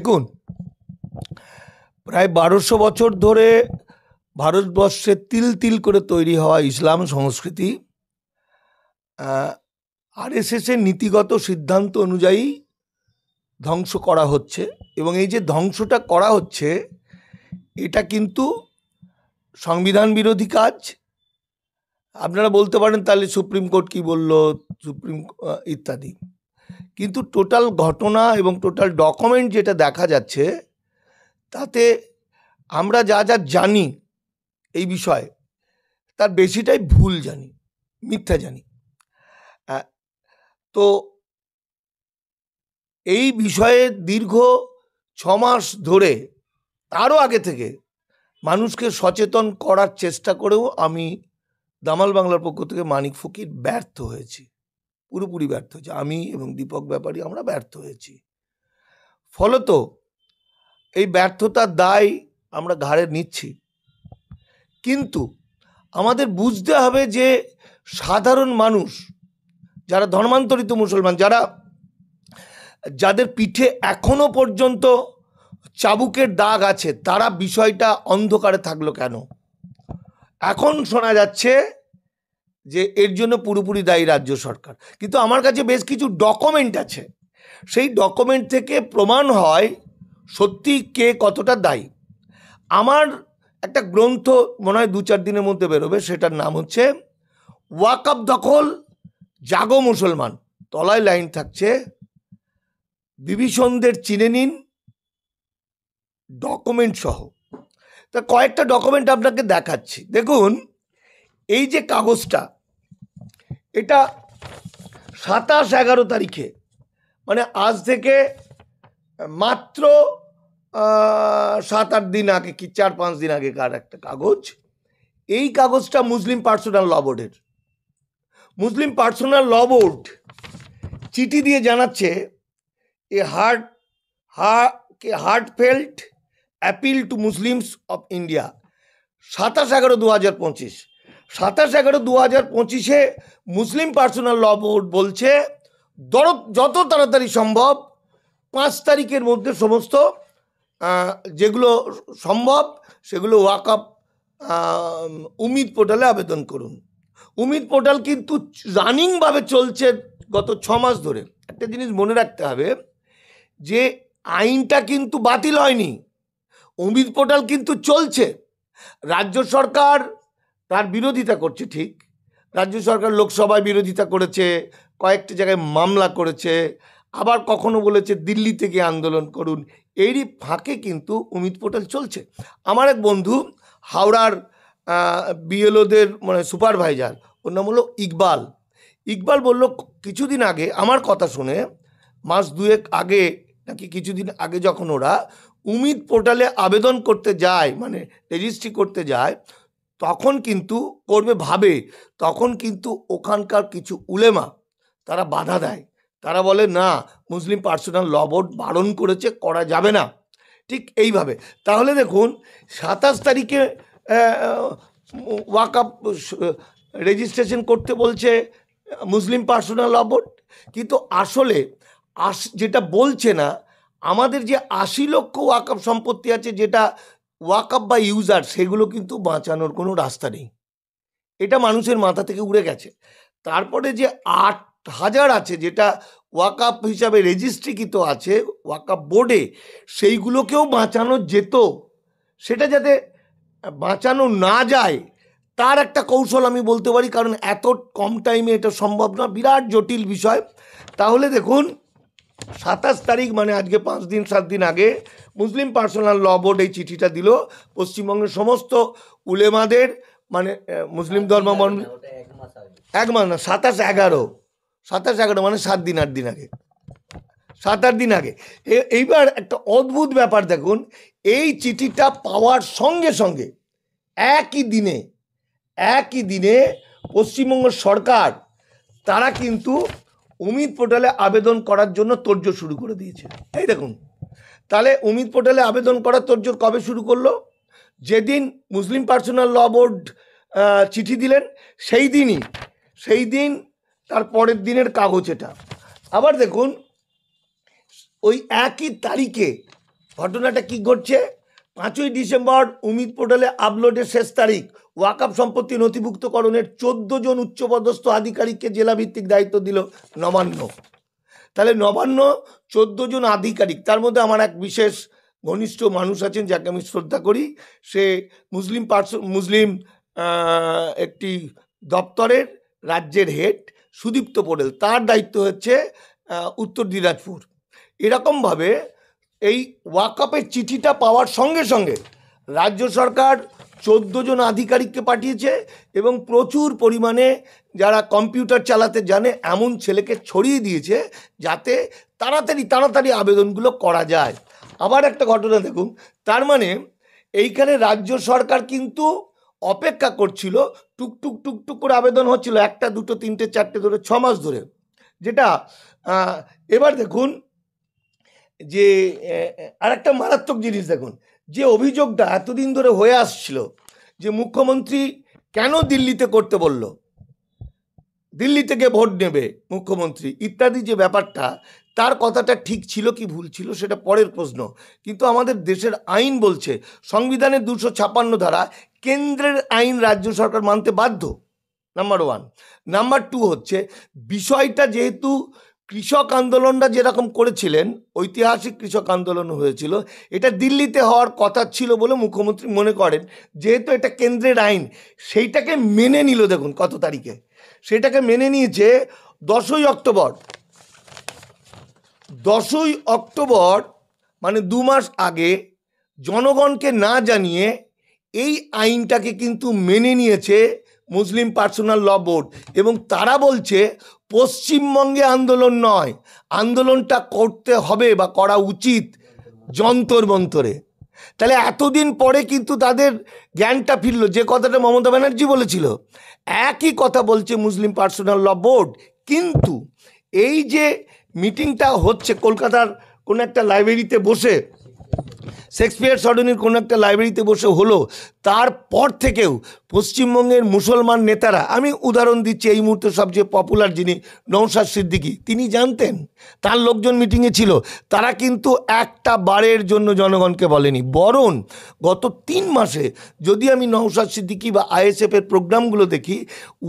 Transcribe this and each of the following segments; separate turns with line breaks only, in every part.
দেখুন, প্রায় 1200 বছর ধরে ভারতবর্ষে তিল তিল করে তৈরি হওয়া ইসলাম সংস্কৃতি আরএসএসের নীতিগত সিদ্ধান্ত অনুযায়ী ধ্বংস করা হচ্ছে। এবং এই যে ধ্বংসটা করা হচ্ছে, এটা কিন্তু সংবিধান বিরোধী কাজ। আপনারা বলতে পারেন তাহলে সুপ্রিম কোর্ট কি বলল, ইত্যাদি, কিন্তু টোটাল ঘটনা এবং টোটাল ডকুমেন্ট যেটা দেখা যাচ্ছে, তাতে আমরা যা যা জানি এই বিষয়ে তার বেশিটাই ভুল জানি, মিথ্যা জানি। তো এই বিষয়ে দীর্ঘ 6 মাস ধরে, তারও আগে থেকে মানুষকে সচেতন করার চেষ্টা করেও আমি দামাল বাংলার পক্ষ থেকে মানিক ফকির ব্যর্থ হয়েছি, পুরোপুরি ব্যর্থ হয়েছি। আমি এবং দীপক ব্যাপারী আমরা ব্যর্থ হয়েছি। ফলত এই ব্যর্থতার দায় আমরা ঘাড়ে নিচ্ছি, কিন্তু আমাদের বুঝতে হবে যে সাধারণ মানুষ, যারা ধর্মান্তরিত মুসলমান, যাদের পিঠে এখনো পর্যন্ত চাবুকের দাগ আছে, তারা বিষয়টা অন্ধকারে থাকলো কেন? এখন শোনা যাচ্ছে যে এর জন্য পুরোপুরি দায়ী রাজ্য সরকার, কিন্তু আমার কাছে বেশ কিছু ডকুমেন্ট আছে। সেই ডকুমেন্ট থেকে প্রমাণ হয় সত্যি কে কতটা দায়ী। আমার একটা গ্রন্থ মনে হয় 2-4 দিনের মধ্যে বেরোবে, সেটার নাম হচ্ছে ওয়াকফ দখল জাগো মুসলমান। তলায় লাইন থাকছে, বিভীষণদের চিনে নিন, ডকুমেন্ট সহ। তা কয়েকটা ডকুমেন্ট আপনাকে দেখাচ্ছি। দেখুন, এই যে কাগজটা, এটা 27-11 তারিখে, মানে আজ থেকে মাত্র 7-8 দিন আগে, কি 4-5 দিন আগেকার একটা কাগজ। এই কাগজটা মুসলিম পার্সোনাল ল বোর্ডের। মুসলিম পার্সোনাল ল বোর্ড চিঠি দিয়ে জানাচ্ছে a heartfelt appeal to Muslims of India. 27-11-2025, 27-11-2025 Muslim personal law board বলছে যত তাড়াতাড়ি সম্ভব 5 তারিখের মধ্যে সমস্ত যেগুলো সম্ভব সেগুলো ওয়াকফ উমিদ পোর্টালে আবেদন করুন। উমিদ পোর্টাল কিন্তু রানিংভাবে চলছে গত 6 মাস ধরে। একটা জিনিস মনে রাখতে হবে যে আইনটা কিন্তু বাতিল হয়নি, উমিদ পোর্টাল কিন্তু চলছে। রাজ্য সরকার তার বিরোধিতা করছে, ঠিক। রাজ্য সরকার লোকসভায় বিরোধিতা করেছে, কয়েকটি জায়গায় মামলা করেছে, আবার কখনো বলেছে দিল্লি থেকে আন্দোলন করুন। এরই ফাঁকে কিন্তু উমিদ পোর্টাল চলছে। আমার এক বন্ধু হাওড়ার বিএলওদের মানে সুপারভাইজার, ওর নাম হলো ইকবাল বলল কিছুদিন আগে আমার কথা শুনে, মাস 2 আগে নাকি কিছুদিন আগে, যখন ওরা উমিদ পোর্টালে আবেদন করতে যায়, মানে রেজিস্ট্রি করতে যায়, তখন কিন্তু তখন কিন্তু ওখানকার কিছু উলেমা তারা বাধা দেয়। তারা বলে না, মুসলিম পার্সোনাল ল বোর্ড বারণ করেছে, করা যাবে না। ঠিক এইভাবে তাহলে দেখুন 27 তারিখে ওয়াকফ রেজিস্ট্রেশন করতে বলছে মুসলিম পার্সোনাল ল বোর্ড, কিন্তু আসলে যেটা বলছে না, আমাদের যে 80 লক্ষ ওয়াকফ সম্পত্তি আছে, যেটা ওয়াকফ বা ইউজার, সেগুলো কিন্তু বাঁচানোর কোনো রাস্তা নেই। এটা মানুষের মাথা থেকে উড়ে গেছে। তারপরে যে 8,000 আছে যেটা ওয়াকফ হিসাবে রেজিস্ট্রিকৃত আছে ওয়াকফ বোর্ডে, সেইগুলোকেও বাঁচানো যেত। সেটা যাতে বাঁচানো না যায় তার একটা কৌশল আমি বলতে পারি, কারণ এত কম টাইমে এটা সম্ভব না, বিরাট জটিল বিষয়। তাহলে দেখুন 27 তারিখ, মানে আজকে 5-7 দিন আগে মুসলিম পার্সোনাল ল বোর্ড এই চিঠিটা দিল পশ্চিমবঙ্গের সমস্ত উলেমাদের, মানে মুসলিম ধর্মাবলম্বী। 1 মাস না, 27-11 মানে 7 দিন 8 দিন আগে, 7-8 দিন আগে। এইবার একটা অদ্ভুত ব্যাপার দেখুন, এই চিঠিটা পাওয়ার সঙ্গে সঙ্গে একই দিনে পশ্চিমবঙ্গ সরকার তারা কিন্তু উমিদ পোর্টালে আবেদন করার জন্য তোড়জোড় শুরু করে দিয়েছে। এই দেখুন, তাহলে উমিদ পোর্টালে আবেদন করার তোড়জোড় কবে শুরু করলো? যেদিন মুসলিম পার্সোনাল ল বোর্ড চিঠি দিলেন সেই দিন তার পরের দিনের কাগজ এটা। আবার দেখুন, ওই একই তারিখে ঘটনাটা কি ঘটছে? 5ই ডিসেম্বর উমিদ পোর্টালে আপলোডের শেষ তারিখ। ওয়াকফ সম্পত্তি নথিভুক্তকরণের 14 জন উচ্চপদস্থ আধিকারিককে জেলাভিত্তিক দায়িত্ব দিল নবান্ন। তাহলে নবান্ন 14 জন আধিকারিক, তার মধ্যে আমার এক বিশেষ ঘনিষ্ঠ মানুষ আছেন যাকে আমি শ্রদ্ধা করি। সে মুসলিম একটি দপ্তরের রাজ্যের হেড সুদীপ্ত পোড়েল, তার দায়িত্ব হচ্ছে উত্তর দিনাজপুর। এরকমভাবে এই ওয়াকফের চিঠিটা পাওয়ার সঙ্গে সঙ্গে রাজ্য সরকার 14 জন আধিকারিককে পাঠিয়েছে এবং প্রচুর পরিমাণে যারা কম্পিউটার চালাতে জানে এমন ছেলেকে ছড়িয়ে দিয়েছে যাতে তাড়াতাড়ি আবেদনগুলো করা যায়। আবার একটা ঘটনা দেখুন, তার মানে এইখানে রাজ্য সরকার কিন্তু অপেক্ষা করছিল, টুকটুক টুকটুক করে আবেদন হচ্ছিল, 1, 2, 3, 4 ধরে 6 মাস ধরে। যেটা এবার দেখুন যে আরেকটা মারাত্মক জিনিস দেখুন, যে অভিযোগটা এতদিন ধরে হয়ে আসছিল যে মুখ্যমন্ত্রী কেন দিল্লিতে করতে বলল, দিল্লি থেকে ভোট নেবে মুখ্যমন্ত্রী ইত্যাদি যে ব্যাপারটা, তার কথাটা ঠিক ছিল কি ভুল ছিল সেটা পরের প্রশ্ন। কিন্তু আমাদের দেশের আইন বলছে, সংবিধানের 256 ধারা, কেন্দ্রের আইন রাজ্য সরকার মানতে বাধ্য, নাম্বার 1। নাম্বার 2 হচ্ছে বিষয়টা যেহেতু কৃষক আন্দোলনটা যেরকম করেছিলেন, ঐতিহাসিক কৃষক আন্দোলন হয়েছিল, এটা দিল্লিতে হওয়ার কথা ছিল বলে মুখ্যমন্ত্রী মনে করেন, যেহেতু এটা কেন্দ্রের আইন সেইটাকে মেনে নিল। দেখুন কত তারিখে সেটাকে মেনে নিয়েছে, 10ই অক্টোবর। 10ই অক্টোবর মানে 2 মাস আগে জনগণকে না জানিয়ে এই আইনটাকে কিন্তু মেনে নিয়েছে মুসলিম পার্সোনাল ল বোর্ড। এবং তারা বলছে পশ্চিমবঙ্গে আন্দোলন নয়, আন্দোলনটা করতে হবে বা করা উচিত যন্তর মন্তরে। তাহলে এতদিন পরে কিন্তু তাদের জ্ঞানটা ফিরল, যে কথাটা মমতা ব্যানার্জি বলেছিল একই কথা বলছে মুসলিম পার্সোনাল ল বোর্ড। কিন্তু এই যে মিটিংটা হচ্ছে কলকাতার কোনো একটা লাইব্রেরিতে বসে, শেক্সপিয়ার সরণির কোনো একটা লাইব্রেরিতে বসে হলো, তারপর থেকেও পশ্চিমবঙ্গের মুসলমান নেতারা, আমি উদাহরণ দিচ্ছি এই মুহূর্তে সবচেয়ে পপুলার যিনি নওশাদ সিদ্দিকী, তিনি জানতেন, তার লোকজন মিটিংয়ে ছিল, তারা কিন্তু একটা বারের জন্য জনগণকে বলেনি। বরং গত 3 মাসে যদি আমি নওশাদ সিদ্দিকী বা আইএসএফের প্রোগ্রামগুলো দেখি,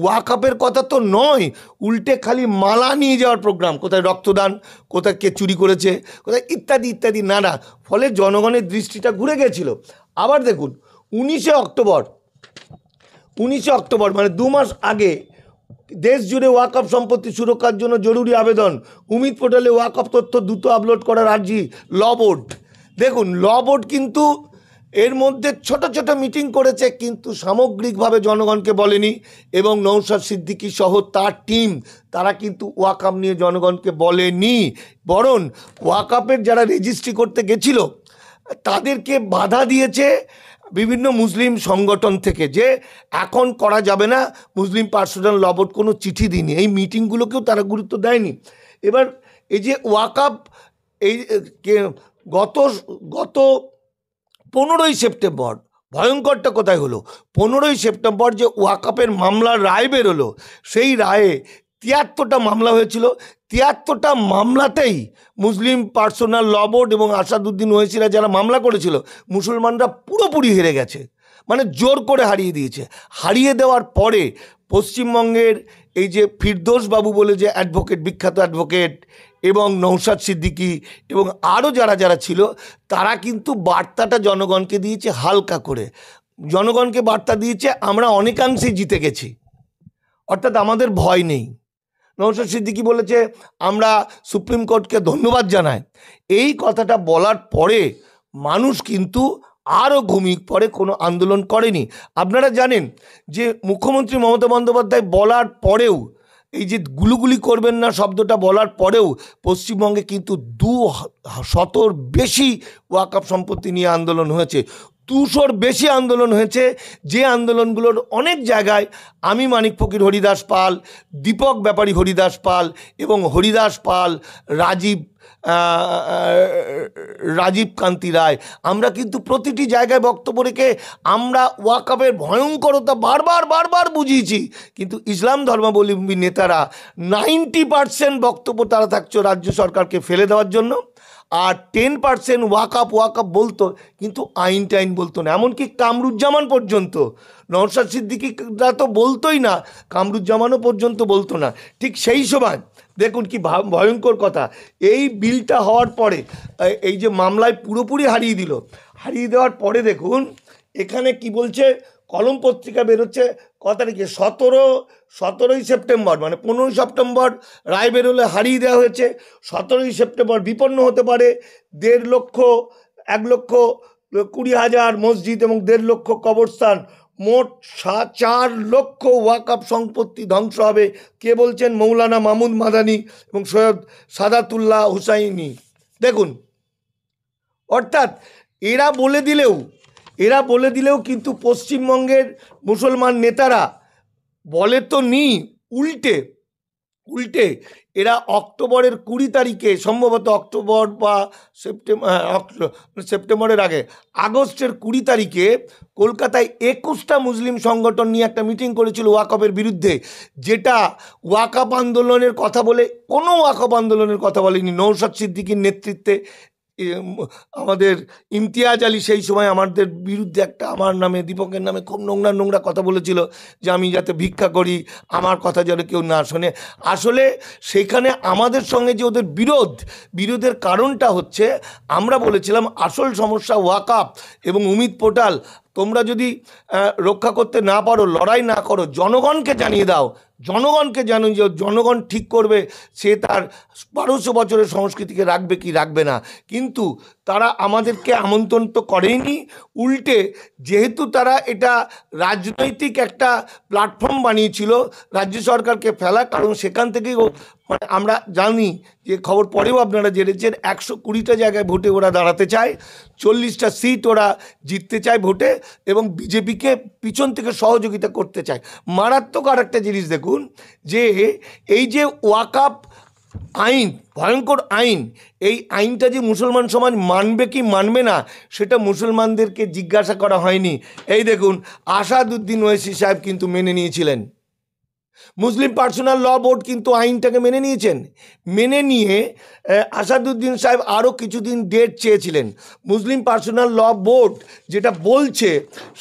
ওয়াকফের কথা তো নয়, উল্টে খালি মালা নিয়ে যাওয়ার প্রোগ্রাম, কোথায় রক্তদান, কোথায় কে চুরি করেছে, কোথায় ইত্যাদি ইত্যাদি নানা, ফলে জনগণের দৃষ্টিটা ঘুরে গেছিল। আবার দেখুন 19শে অক্টোবর মানে 2 মাস আগে দেশ জুড়ে ওয়াকফ সম্পত্তি সুরক্ষার জন্য জরুরি আবেদন, উমিদ পোর্টালে ওয়াকফ তথ্য দ্রুত আপলোড করার আর্জি ল বোর্ড। দেখুন ল বোর্ড কিন্তু এর মধ্যে ছোট ছোট মিটিং করেছে, কিন্তু সামগ্রিকভাবে জনগণকে বলেনি। এবং নওশাদ সিদ্দিকী সহ তার টিম, তারা কিন্তু ওয়াকফ নিয়ে জনগণকে বলেনি। বরং ওয়াকফের যারা রেজিস্ট্রি করতে গেছিল তাদেরকে বাধা দিয়েছে বিভিন্ন মুসলিম সংগঠন থেকে, যে এখন করা যাবে না, মুসলিম পার্সোনাল ল বোর্ড কোনো চিঠি দিইনি, এই মিটিংগুলোকেও তারা গুরুত্ব দেয়নি। এবার এই যে ওয়াকফ, এই গত 15ই সেপ্টেম্বর, ভয়ঙ্করটা কোথায় হলো, 15ই সেপ্টেম্বর যে ওয়াকফের মামলার রায় বেরোলো, সেই রায়ে 73টা মামলা হয়েছিল, 73টা মামলাতেই মুসলিম পার্সোনাল ল বোর্ড এবং আসাদুদ্দিন ওয়েসিরা যারা মামলা করেছিল, মুসলমানরা পুরোপুরি হেরে গেছে, মানে জোর করে হারিয়ে দিয়েছে। হারিয়ে দেওয়ার পরে পশ্চিমবঙ্গের এই যে ফিরদৌস বাবু বলে যে অ্যাডভোকেট, বিখ্যাত অ্যাডভোকেট, এবং নওশাদ সিদ্দিকী এবং আরও যারা যারা ছিল, তারা কিন্তু বার্তাটা জনগণকে দিয়েছে হালকা করে, জনগণকে বার্তা দিয়েছে আমরা অনেকাংশেই জিতে গেছি, অর্থাৎ আমাদের ভয় নেই। নওশাদ সিদ্দিকী বলেছে আমরা সুপ্রিম কোর্টকে ধন্যবাদ জানাই। এই কথাটা বলার পরে মানুষ কিন্তু আরও ঘুমিয়ে পড়ে, কোনো আন্দোলন করেনি। আপনারা জানেন যে মুখ্যমন্ত্রী মমতা বন্দ্যোপাধ্যায় বলার পরেও, এই যে গুলুগুলি করবেন না শব্দটা বলার পরেও, পশ্চিমবঙ্গে কিন্তু 200-র বেশি ওয়াকফ সম্পত্তি নিয়ে আন্দোলন হয়েছে, 200-র বেশি আন্দোলন হয়েছে। যে আন্দোলনগুলোর অনেক জায়গায় আমি মানিক ফকির হরিদাস পাল, দীপক ব্যাপারী হরিদাস পাল এবং হরিদাস পাল, রাজীব কান্তি রায়, আমরা কিন্তু প্রতিটি জায়গায় বক্তব্য রেখে আমরা ওয়াকফের ভয়ঙ্করতা বারবার বুঝিয়েছি। কিন্তু ইসলাম ধর্মাবলম্বী নেতারা 90% বক্তব্য তারা থাকছে রাজ্য সরকারকে ফেলে দেওয়ার জন্য, আর 10% ওয়াকআপ বলতো, কিন্তু আইন টাইন বলতো না। এমনকি কামরুজ্জামান পর্যন্ত, নওশাদ সিদ্দিকীরা তো বলতোই না, কামরুজ্জামানও পর্যন্ত বলতো না। ঠিক সেই সময় দেখুন কি ভয়ঙ্কর কথা, এই বিলটা হওয়ার পরে এই যে মামলায় পুরোপুরি হারিয়ে দিল, হারিয়ে দেওয়ার পরে দেখুন এখানে কি বলছে, কলম পত্রিকা বেরোচ্ছে কত তারিখে, 17ই সেপ্টেম্বর, মানে 15ই সেপ্টেম্বর রায় বেরোলে হারিয়ে দেওয়া হয়েছে। 17ই সেপ্টেম্বর বিপন্ন হতে পারে 1,20,000 মসজিদ এবং 1.5 লক্ষ কবরস্থান, মোট 4 লক্ষ ওয়াকফ সম্পত্তি ধ্বংস হবে। কে বলছেন? মৌলানা মাহমুদ মাদানী এবং সৈয়দ সাদাতুল্লাহ হুসাইনি। দেখুন, অর্থাৎ এরা বলে দিলেও কিন্তু পশ্চিমবঙ্গের মুসলমান নেতারা বলে তো নি, উল্টে এরা অক্টোবরের 20 তারিখে, সম্ভবত অক্টোবর বা সেপ্টেম্বরের আগে আগস্টের 20 তারিখে কলকাতায় 21টা মুসলিম সংগঠন নিয়ে একটা মিটিং করেছিল ওয়াকফের বিরুদ্ধে, যেটা ওয়াকফ আন্দোলনের কথা বলে, কোনো ওয়াকফ আন্দোলনের কথা বলেনি। নওশাদ সিদ্দিকীর নেতৃত্বে আমাদের ইমতিয়াজ আলী সেই সময় আমাদের বিরুদ্ধে একটা, আমার নামে, দীপকের নামে খুব নোংরা কথা বলেছিল, যে আমি যাতে ভিক্ষা করি, আমার কথা যেন কেউ না শোনে। আসলে সেখানে আমাদের সঙ্গে যে ওদের বিরোধের কারণটা হচ্ছে, আমরা বলেছিলাম আসল সমস্যা ওয়াকফ এবং উমিদ পোর্টাল। তোমরা যদি রক্ষা করতে না পারো, লড়াই না করো, জনগণকে জানিয়ে দাও, জনগণকে জানুন, যে জনগণ ঠিক করবে সে তার 1200 বছরের সংস্কৃতিকে রাখবে কি রাখবে না। কিন্তু তারা আমাদেরকে আমন্ত্রণ তো করেনি, উল্টে যেহেতু তারা এটা রাজনৈতিক একটা প্ল্যাটফর্ম বানিয়েছিল রাজ্য সরকারকে ফেলা, কারণ সেখান থেকেই মানে আমরা জানি যে খবর পরেও আপনারা জেনেছেন, 120টা জায়গায় ভোটে ওরা দাঁড়াতে চায়, 40টা সিট ওরা জিততে চায় ভোটে, এবং বিজেপিকে পিছন থেকে সহযোগিতা করতে চায়। মারাত্মক আর একটা জিনিস দেখুন, যে এই যে ওয়াকফ আইন, ভয়ঙ্কর আইন, এই আইনটা যে মুসলমান সমাজ মানবে কি মানবে না, সেটা মুসলমানদেরকে জিজ্ঞাসা করা হয়নি। এই দেখুন, আসাদুদ্দিন ওয়েসি সাহেব কিন্তু মেনে নিয়েছিলেন, মুসলিম পার্সোনাল ল বোর্ড কিন্তু আইনটাকে মেনে নিয়েছেন। মেনে নিয়ে আসাদুদ্দিন সাহেব আরও কিছুদিন ডেট চেয়েছিলেন। মুসলিম পার্সোনাল ল বোর্ড যেটা বলছে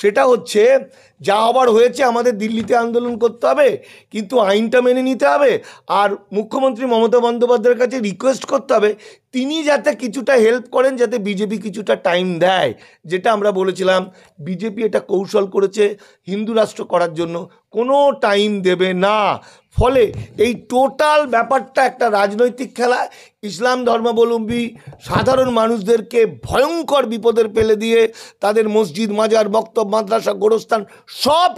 সেটা হচ্ছে, যা হবার হয়েছে, আমাদের দিল্লিতে আন্দোলন করতে হবে, কিন্তু আইনটা মেনে নিতে হবে, আর মুখ্যমন্ত্রী মমতা বন্দ্যোপাধ্যায়ের কাছে রিকোয়েস্ট করতে হবে তিনি যাতে কিছুটা হেল্প করেন, যাতে বিজেপি কিছুটা টাইম দেয়। যেটা আমরা বলেছিলাম, বিজেপি এটা কৌশল করেছে হিন্দু রাষ্ট্র করার জন্য, কোনো টাইম দেবে না। ফলে এই টোটাল ব্যাপারটা একটা রাজনৈতিক খেলা, ইসলাম ধর্মাবলম্বী সাধারণ মানুষদেরকে ভয়ঙ্কর বিপদের ফেলে দিয়ে তাদের মসজিদ, মাজার, মক্তব, মাদ্রাসা, গোরস্থান সব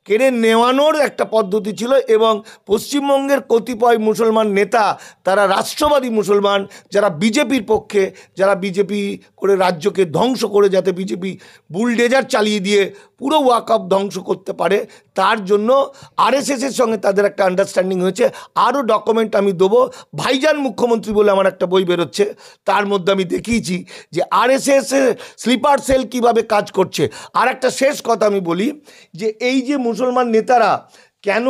কেড়ে নেওয়ানোর একটা পদ্ধতি ছিল। এবং পশ্চিমবঙ্গের কতিপয় মুসলমান নেতা, তারা রাষ্ট্রবাদী মুসলমান, যারা বিজেপির পক্ষে, যারা বিজেপি করে রাজ্যকে ধ্বংস করে, যাতে বিজেপি বুলডেজার চালিয়ে দিয়ে পুরো ওয়াকফ ধ্বংস করতে পারে, তার জন্য আরএসএসের সঙ্গে তাদের একটা আন্ডারস্ট্যান্ডিং হয়েছে। আরও ডকুমেন্ট আমি দেবো, ভাইজান মুখ্যমন্ত্রী বলে আমার একটা বই বেরোচ্ছে, তার মধ্যে আমি দেখিয়েছি যে আরএসএসের স্লিপার সেল কিভাবে কাজ করছে। আর একটা শেষ কথা আমি বলি, যে এই যে মুসলমান নেতারা কেন,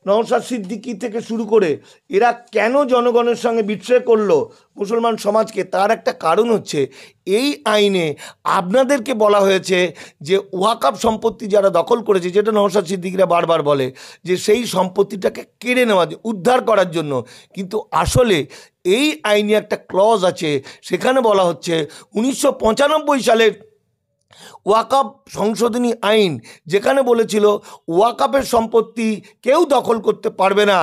নওশাদ সিদ্দিকী থেকে শুরু করে এরা কেন জনগণের সঙ্গে বিট্রে করলো মুসলমান সমাজকে, তার একটা কারণ হচ্ছে, এই আইনে আপনাদেরকে বলা হয়েছে যে ওয়াকফ সম্পত্তি যারা দখল করেছে, যেটা নওশাদ সিদ্দিকীরা বারবার বলে যে সেই সম্পত্তিটাকে কেড়ে নেওয়া, উদ্ধার করার জন্য। কিন্তু আসলে এই আইনে একটা ক্লজ আছে, সেখানে বলা হচ্ছে 1995 সালের ওয়াকফ সংশোধনী আইন, যেখানে বলেছিল ওয়াকফের সম্পত্তি কেউ দখল করতে পারবে না,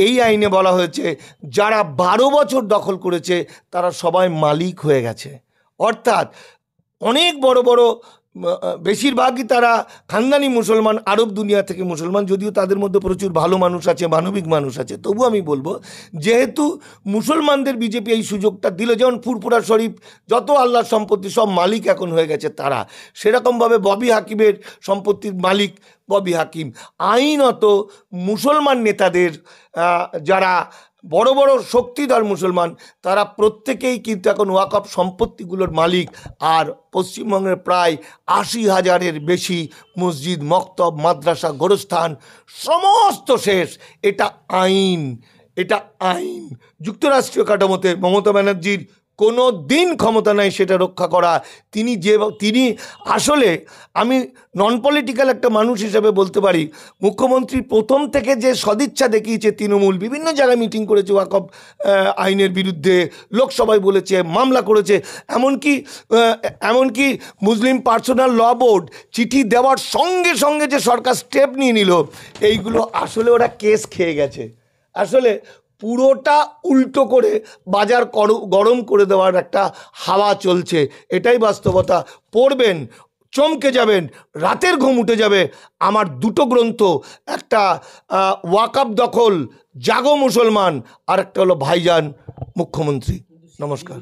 এই আইনে বলা হয়েছে যারা 12 বছর দখল করেছে তারা সবাই মালিক হয়ে গেছে। অর্থাৎ অনেক বড় বেশিরভাগই তারা খানদানি মুসলমান, আরব দুনিয়া থেকে মুসলমান, যদিও তাদের মধ্যে প্রচুর ভালো মানুষ আছে, মানবিক মানুষ আছে। তবু আমি বলবো, যেহেতু মুসলমানদের বিজেপি এই সুযোগটা দিল, যেমন ফুরফুরা শরীফ যত আল্লাহর সম্পত্তি সব মালিক এখন হয়ে গেছে তারা, সেরকমভাবে ববি হাকিমের সম্পত্তির মালিক ববি হাকিম। আইনত মুসলমান নেতাদের, যারা বড় বড় শক্তিধর মুসলমান, তারা প্রত্যেকেই কিন্তু এখন ওয়াকফ সম্পত্তিগুলোর মালিক। আর পশ্চিমবঙ্গের প্রায় 80,000-এর বেশি মসজিদ, মক্তব, মাদ্রাসা, গোরস্থান সমস্ত শেষ। এটা আইন, এটা আইন। যুক্তরাষ্ট্রীয় কাঠামোতে মমতা ব্যানার্জির কোনো দিন ক্ষমতা নাই সেটা রক্ষা করা। তিনি আসলে, আমি নন পলিটিক্যাল একটা মানুষ হিসেবে বলতে পারি, মুখ্যমন্ত্রী প্রথম থেকে যে সদিচ্ছা দেখিয়েছে, তৃণমূল বিভিন্ন জায়গায় মিটিং করেছে ওয়াকফ আইনের বিরুদ্ধে, লোকসভায় বলেছে, মামলা করেছে, এমনকি মুসলিম পার্সোনাল ল বোর্ড চিঠি দেওয়ার সঙ্গে সঙ্গে যে সরকার স্টেপ নিয়ে নিল, এইগুলো আসলে ওরা কেস খেয়ে গেছে। আসলে পুরোটা উল্টো করে বাজার গরম করে দেওয়ার একটা হাওয়া চলছে, এটাই বাস্তবতা। পড়বেন, চমকে যাবেন, রাতের ঘুম উঠে যাবে। আমার দুটো গ্রন্থ, একটা ওয়াকফ দখল, জাগো মুসলমান, আর একটা হলো ভাইজান মুখ্যমন্ত্রী। নমস্কার।